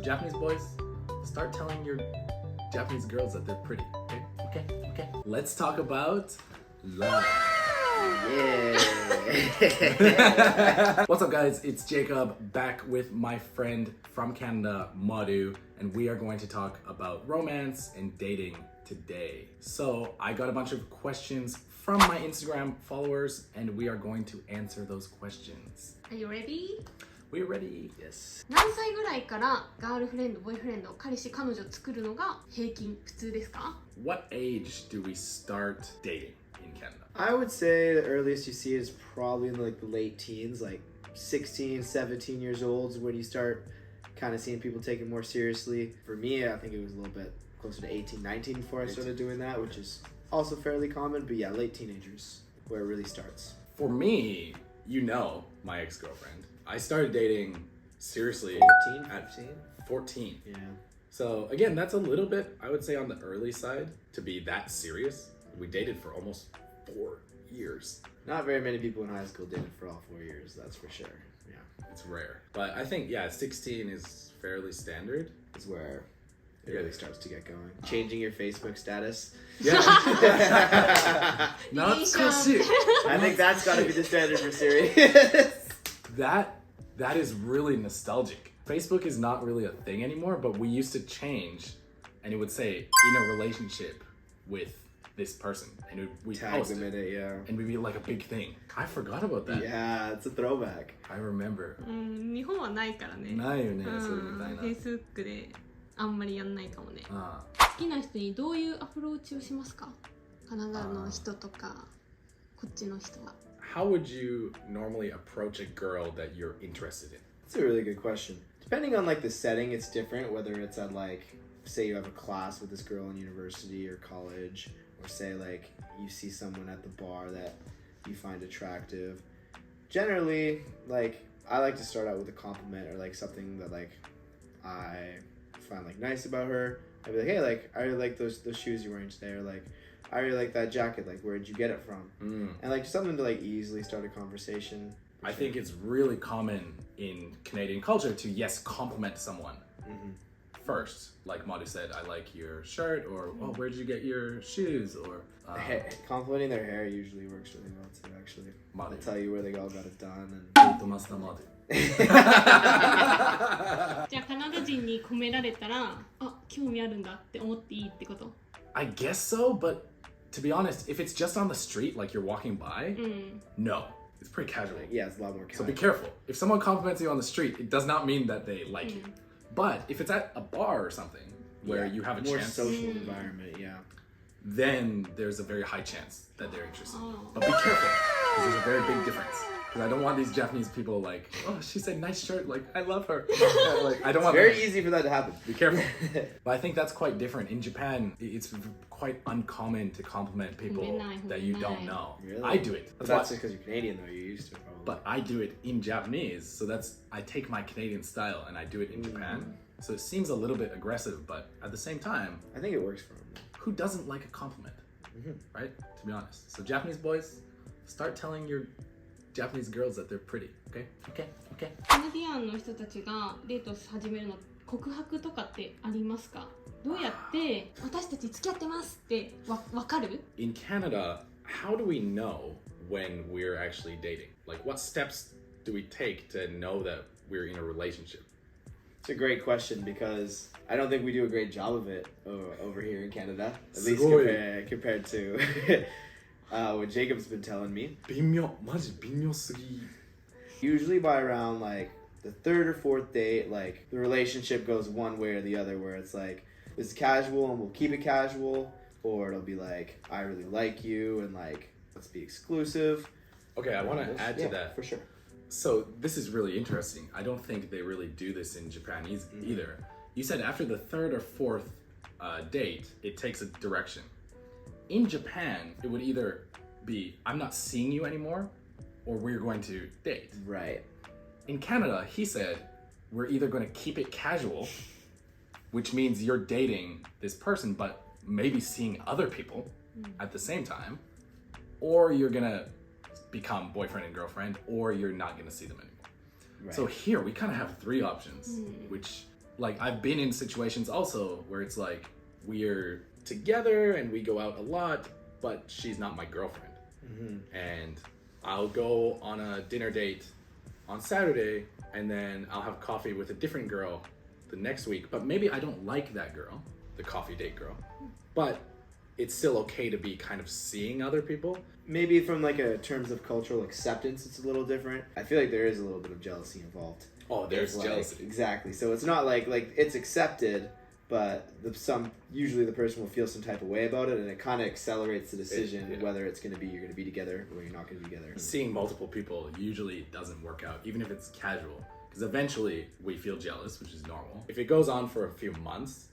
So Japanese boys, start telling your Japanese girls that they're pretty. Okay. Let's talk about love. Yeah. What's up, guys? It's Jacob back with my friend from Canada, Madhu, and we are going to talk about romance and dating today. So I got a bunch of questions from my Instagram followers, and we are going to answer those questions. Are you ready? We're ready. Yes. 何歳ぐらいからガールフレンド、ボーイフレンド、彼氏、彼女作るのが平均、普通ですか？ What age do we start dating in Canada? I would say the earliest you see it is probably in like the late teens, like 16, 17 years old is when you start kind of seeing people take it more seriously. For me, I think it was a little bit closer to 18, 19 before I started doing that, which is also fairly common. But yeah, late teenagers, where it really starts. For me, you know my ex-girlfriend. I started dating seriously 14, at 15? 14. Yeah. So again, that's a little bit, I would say, on the early side to be that serious. We dated for almost 4 years. Not very many people in high school dated for all 4 years, that's for sure. Yeah. It's rare. But I think, 16 is fairly standard. It's where it really starts to get going. Changing your Facebook status. Yeah. Not I think that's got to be the standard for serious. That is really nostalgic. Facebook is not really a thing anymore, but we used to change and it would say in a relationship with this person, and we Tag post them it, in it, yeah. and we'd be like a big thing. I forgot about that. Yeah, it's a throwback. I remember. 日本はないからね。ないよね、そういうみたいな。 Facebook であんまりやんないかもね。あ好きな人にどういうアプローチをしますか？カナダの人とかこっちの人は。How would you normally approach a girl that you're interested in? That's a really good question. Depending on like the setting, it's different. Whether it's at like, say you have a class with this girl in university or college, or say like you see someone at the bar that you find attractive. Generally, like I like to start out with a compliment or like something that like I find like nice about her. I'd be like, hey, like I really like those shoes you're wearing today, or like I really like that jacket. Like, where'd you get it from? And like something to like easily start a conversation. I think it's really common in Canadian culture to compliment someone first. Like Madhu said, I like your shirt, or oh, where'd you get your shoes, or Complimenting their hair usually works really well too. Actually, Madhu. they tell you where they all got it done. Madhu. じゃあカナダ人に褒められたら、あ、興味あるんだって思っていいってこと？ I guess so, but to be honest, if it's just on the street, like you're walking by, no, it's pretty casual. Yeah, it's a lot more So casual. be careful. If someone compliments you on the street, it does not mean that they like you. But if it's at a bar or something where you have a more chance, social environment, yeah. then there's a very high chance that they're interested. But be careful, because there's a very big difference. Because I don't want these Japanese people like, oh, she said nice shirt, like I love her. Like I don't want. Very easy for that to happen. Be careful. But I think that's quite different. In Japan, it's quite uncommon to compliment people that you don't know. Really? I do it. But that's just because you're Canadian, though. You're used to it, probably. But I do it in Japanese, so I take my Canadian style and I do it in Japan. So it seems a little bit aggressive, but at the same time, I think it works for them. who doesn't like a compliment, right? To be honest. So Japanese boys, start telling your Japanese girls that they're pretty. Okay. カナディアンの人たちがデート始めるの告白とかってありますか？どうやって私たち付き合ってますってわかる？ In Canada, how do we know when we're actually dating? Like, what steps do we take to know that we're in a relationship? It's a great question because I don't think we do a great job of it over here in Canada. At least compared to what Jacob's been telling me. 微妙、マジ微妙すぎ。 Usually by around like the third or fourth date, like the relationship goes one way or the other, where it's like this is casual and we'll keep it casual, or it'll be like I really like you and like let's be exclusive. Okay, I want to add to that. For sure. So this is really interesting. I don't think they really do this in Japan either. You said after the third or fourth date, it takes a direction. In Japan, it would either be I'm not seeing you anymore, or we're going to date. Right. In Canada, he said we're either going to keep it casual, which means you're dating this person but maybe seeing other people at the same time, or you're going to become boyfriend and girlfriend, or you're not going to see them anymore. Right. So here we kind of have three options, which like I've been in situations also where it's like we're together and we go out a lot, but she's not my girlfriend. And I'll go on a dinner date on Saturday and then I'll have coffee with a different girl the next week, but maybe I don't like that girl, the coffee date girl, but it's still okay to be kind of seeing other people. Maybe from like a terms of cultural acceptance, it's a little different. I feel like there is a little bit of jealousy involved. Oh, there's Like, jealousy. Exactly. So it's not like it's accepted, but usually the person will feel some type of way about it, and it kind of accelerates the decision whether it's going to be you're going to be together or you're not going to be together. Seeing multiple people usually doesn't work out, even if it's casual, because eventually we feel jealous, which is normal. If it goes on for a few months,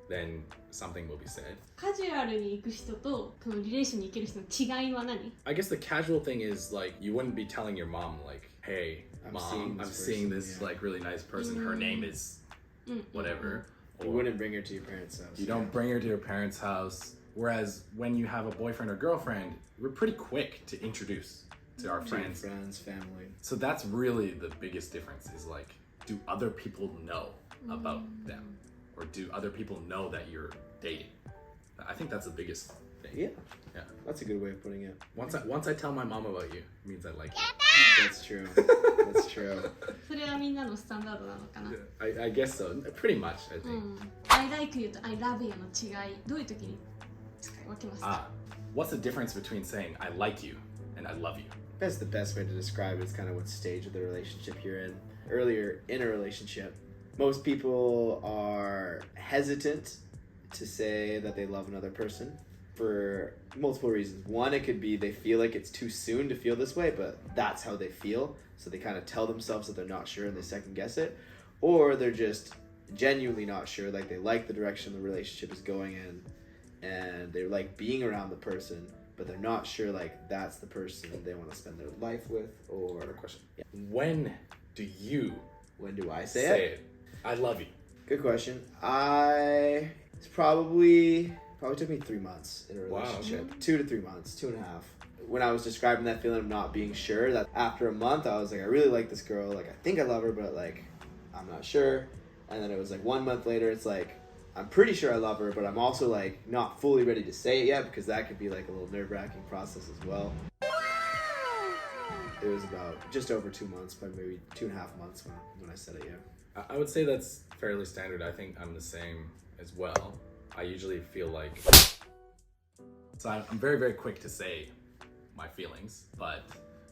then something will be said. カジュアルに行く人とこのリレーションに行ける人の違いは何？ I guess the casual thing is like you wouldn't be telling your mom like, "Hey, mom, I'm seeing this like really nice person. Her name is whatever." You wouldn't bring her to your parents' house. You don't bring her to your parents' house. Whereas when you have a boyfriend or girlfriend, we're pretty quick to introduce to our friends. Friends, family. So that's really the biggest difference is like, do other people know about them? Or do other people know that you're dating? I think that's the biggest thing. Yeah. Yeah. That's a good way of putting it. Once I tell my mom about you, it means I like you. That's true. That's true. それはみんなのスタンダードなのかな？ I guess so. Pretty much, I think. I like you と I love you の違い、どういう時に使い分けますか？ What's the difference between saying I like you and I love you? That's the best way to describe it. Is kind of what stage of the relationship you're in. Earlier in a relationship, most people are hesitant to say that they love another person for multiple reasons. One, it could be they feel like it's too soon to feel this way, but that's how they feel. So they kind of tell themselves that they're not sure and they second guess it. Or they're just genuinely not sure, like they like the direction the relationship is going in and they like being around the person, but they're not sure like that's the person they want to spend their life with. Or Question. Yeah. When do you when do I say it? I love you. Good question. It's probably took me 3 months in a relationship. 2 to 3 months, 2.5. When I was describing that feeling of not being sure, that after a month I was like, I really like this girl, like I think I love her, but like I'm not sure. And then it was like 1 month later, it's like I'm pretty sure I love her, but I'm also like not fully ready to say it yet because that could be like a little nerve-wracking process as well. It was about just over 2 months, but maybe 2.5 months when I said it, yeah. I would say that's fairly standard. I think I'm the same as well. I usually feel like... So I'm very, very quick to say my feelings, but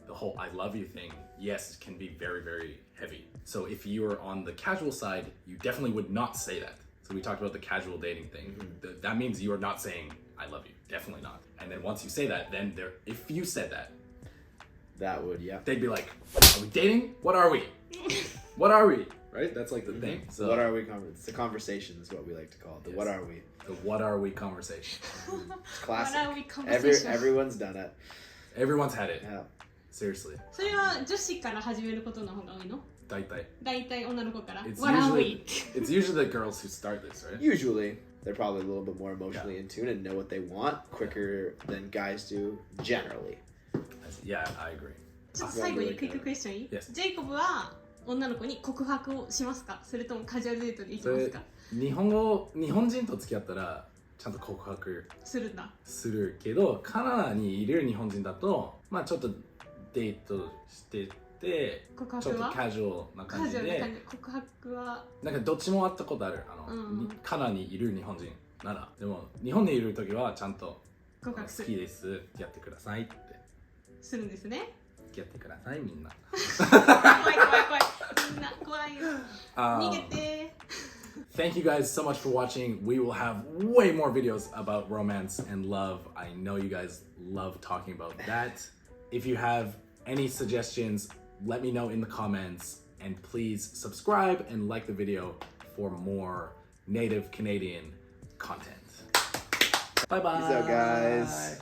the whole I love you thing, yes, can be very, very heavy. So if you are on the casual side, you definitely would not say that. So we talked about the casual dating thing. That means you are not saying I love you. Definitely not. And then once you say that, then if you said that, that would, yeah. They'd be like, are we dating? What are we? What are we? Right? That's like the thing. So what are we? It's the conversation is what we like to call it. The what are we? The what are we conversation. Classic. What are we conversation? Everyone's done it. Everyone's had it. Yeah. Seriously. それは女子から始めることの方が多いの？大体女の子から。 It's What are we? It's usually the girls who start this, right? Usually, they're probably a little bit more emotionally in tune and know what they want quicker than guys do generally. Yeah, I agree. ちょっと最後にクイッククエスチョンいい？ Yes. ジェイコブは女の子に告白をしますか？それともカジュアルデートで行きますか？日本人と付き合ったらちゃんと告白するんだ。するけど、カナダにいる日本人だと、まあちょっとデートしてて、告白はちょっとカジュアルな感じで、告白はなんかどっちもあったことある。カナダにいる日本人なら、でも日本にいる時はちゃんと告白する。好きです、やってくださいってするんですね。やってくださいみんな。怖いみんな怖いよ。逃げて。Thank you guys so much for watching. We will have way more videos about romance and love. I know you guys love talking about that. If you have any suggestions, let me know in the comments. And please subscribe and like the video for more native Canadian content. Bye bye. Peace out, guys.